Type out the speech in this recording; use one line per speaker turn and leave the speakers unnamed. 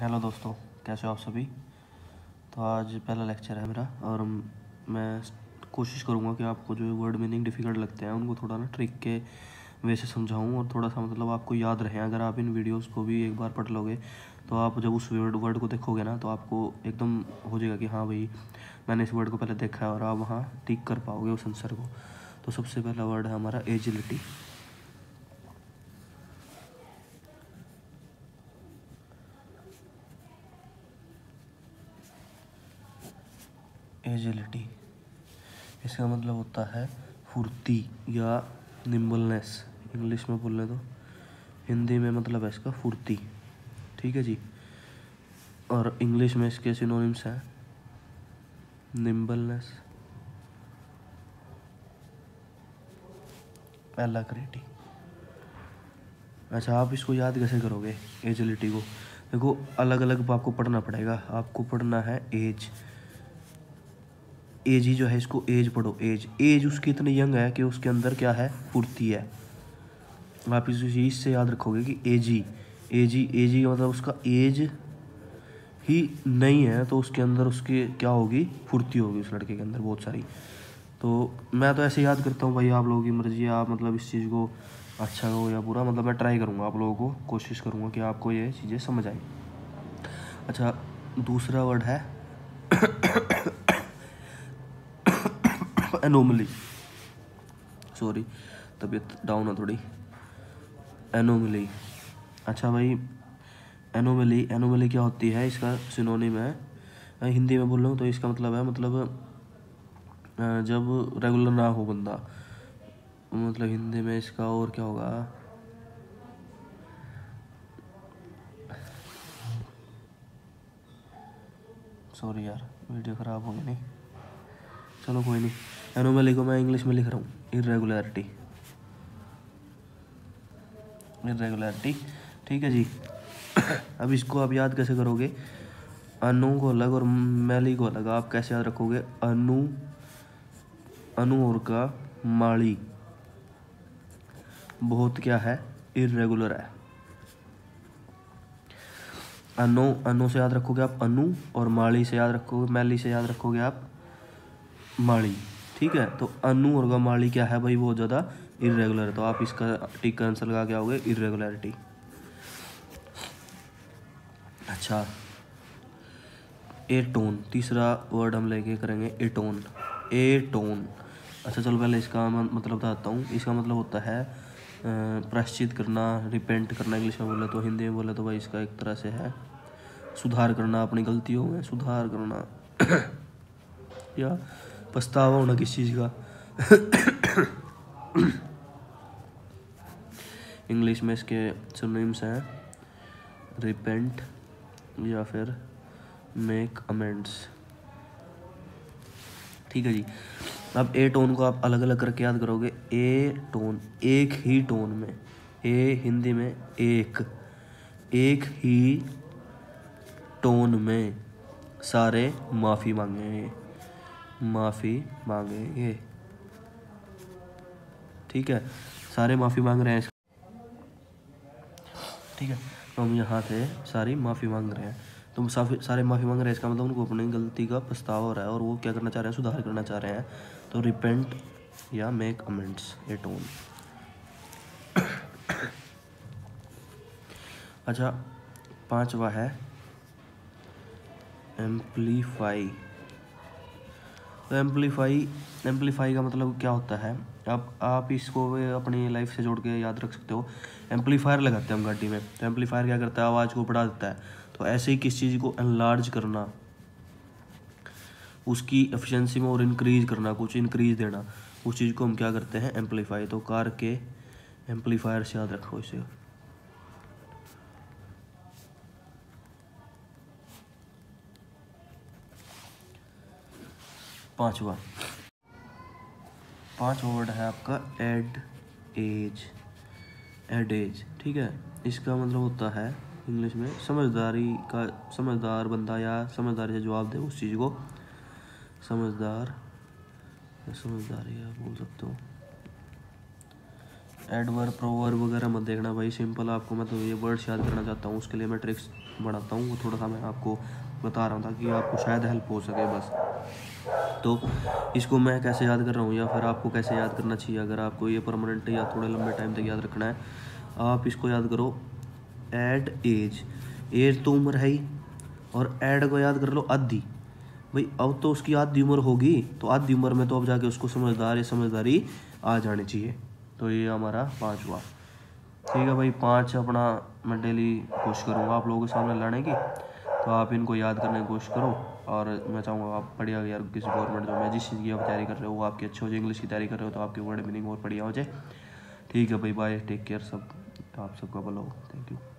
Hello दोस्तों, कैसे हो आप सभी। तो आज पहला लेक्चर है मेरा और मैं कोशिश करूँगा कि आपको जो वर्ड मीनिंग डिफ़िकल्ट लगते हैं उनको थोड़ा ना ट्रिक के वे से समझाऊँ और थोड़ा सा मतलब आपको याद रहे। अगर आप इन वीडियोस को भी एक बार पढ़ लोगे तो आप जब उस वर्ड को देखोगे ना तो आपको एकदम हो जाएगा कि हाँ भाई मैंने इस वर्ड को पहले देखा है, और आप वहाँ टिक कर पाओगे उस आंसर को। तो सबसे पहला वर्ड है हमारा एजिलिटी। एजिलिटी इसका मतलब होता है फुर्ती या निम्बलनेस। इंग्लिश में बोले तो हिंदी में मतलब है इसका फुर्ती। ठीक है जी। और इंग्लिश में इसके सिनोनिम्स हैं निम्बलनेस, एलाक्रिटी। अच्छा, आप इसको याद कैसे करोगे एजिलिटी को? देखो, अलग अलग आपको पढ़ना पड़ेगा। आपको पढ़ना है एज। एज ही जो है इसको एज पढ़ो। एज उसकी इतनी यंग है कि उसके अंदर क्या है, फुर्ती है। आप इस चीज़ से याद रखोगे कि एजी मतलब उसका एज ही नहीं है तो उसके अंदर उसकी क्या होगी, फुर्ती होगी उस लड़के के अंदर बहुत सारी। तो मैं तो ऐसे याद करता हूँ भाई, आप लोगों की मर्जी है। आप मतलब इस चीज़ को अच्छा हो या बुरा, मतलब मैं ट्राई करूँगा आप लोगों को, कोशिश करूँगा कि आपको ये चीज़ें समझ आए। अच्छा, दूसरा वर्ड है एनोमली। सॉरी, तबीयत डाउन है थोड़ी। एनोमली। अच्छा भाई, एनोमली क्या होती है, इसका सिनोनिम है, हिंदी में बोल रहा हूँ तो इसका मतलब है जब रेगुलर ना हो बंदा, मतलब हिंदी में इसका और क्या होगा। सॉरी यार, वीडियो ख़राब हो गई। नहीं, चलो कोई नहीं। एनोमली को मैं इंग्लिश में लिख रहा हूँ इरेगुलरिटी। ठीक है जी। अब इसको आप याद कैसे करोगे? अनु को अलग और मैली को अलग आप कैसे याद रखोगे? अनु और का माली बहुत क्या है, इरेगुलर है। अनु से याद रखोगे आप अनु, और माली से याद रखोगे, मैली से याद रखोगे आप माली। ठीक है, तो अनु और माली क्या है भाई, बहुत ज़्यादा इरेगुलर है। तो आप इसका टिक का आंसर लगा के आओगे इरेगुलरिटी। अच्छा, एटोन, तीसरा वर्ड हम लेके करेंगे एटोन। अच्छा चलो पहले इसका मतलब बताता हूँ। इसका मतलब होता है प्रायश्चित करना, रिपेंट करना इंग्लिश में बोले तो। हिंदी में बोले तो भाई इसका एक तरह से है सुधार करना, अपनी गलतियों में सुधार करना या पछतावा होना किस चीज़ का। इंग्लिश में इसके सिनोनिम्स हैं रिपेंट या फिर मेक अमेंड्स। ठीक है जी। अब ए टोन को आप अलग अलग करके याद करोगे। ए टोन एक ही टोन में, ए हिंदी में एक ही टोन में सारे माफ़ी मांगेंगे। ठीक है, सारे माफ़ी मांग रहे हैं। ठीक है, तो हम यहाँ से सारी माफ़ी मांग रहे हैं। तो सारे माफ़ी मांग रहे हैं, इसका मतलब उनको अपनी गलती का पछतावा हो रहा है और वो क्या करना चाह रहे हैं, सुधार करना चाह रहे हैं। तो रिपेंट या मेक अमेंड्स, ए टोन। अच्छा, पांचवा है एम्पलीफाई। तो एम्पलीफाई का मतलब क्या होता है, आप इसको अपनी लाइफ से जोड़ के याद रख सकते हो। एम्पलीफायर लगाते हैं हम गाड़ी में, तो एम्पलीफायर क्या करता है, आवाज़ को बढ़ा देता है। तो ऐसे ही किस चीज़ को एनलार्ज करना, उसकी एफिशिएंसी में और इंक्रीज करना, कुछ इंक्रीज देना, उस चीज़ को हम क्या करते हैं, एम्पलीफाई। तो कार के एम्पलीफायर से याद रखो इसे। पांचवा वर्ड है आपका एड एज। ठीक है, इसका मतलब होता है इंग्लिश में समझदार बंदा या समझदारी से जवाब दे उस चीज़ को। समझदारी आप बोल सकते हो। एडवर्ब प्रोवर्ब वगैरह मत देखना भाई, सिंपल आपको मैं तो ये वर्ड्स याद करना चाहता हूँ, उसके लिए मैं ट्रिक्स बनाता हूँ, वो थोड़ा सा मैं आपको बता रहा हूँ ताकि आपको शायद हेल्प हो सके बस। तो इसको मैं कैसे याद कर रहा हूँ या फिर आपको कैसे याद करना चाहिए, अगर आपको ये परमानेंट या थोड़े लंबे टाइम तक याद रखना है, आप इसको याद करो एड एज, एज तो उम्र है ही, और ऐड को याद कर लो आधी। भाई अब तो उसकी आधी उम्र होगी, तो आधी उम्र में तो अब जाके उसको समझदार या समझदारी आ जानी चाहिए। तो ये हमारा 5 हुआ। ठीक है भाई, 5 अपना मैं डेली कोशिश करूँगा आप लोगों के सामने लाने की, तो आप इनको याद करने की कोशिश करो। और मैं चाहूँगा आप बढ़िया यार किसी गवर्नमेंट जो मैं जिस चीज़ की आप तैयारी कर रहे हो वो आपकी अच्छी हो जाए, इंग्लिश की तैयारी कर रहे हो तो आपकी वर्ड मीनिंग और बढ़िया हो जाए। ठीक है भाई, बाय, टेक केयर, सब आप सबका भला हो, थैंक यू।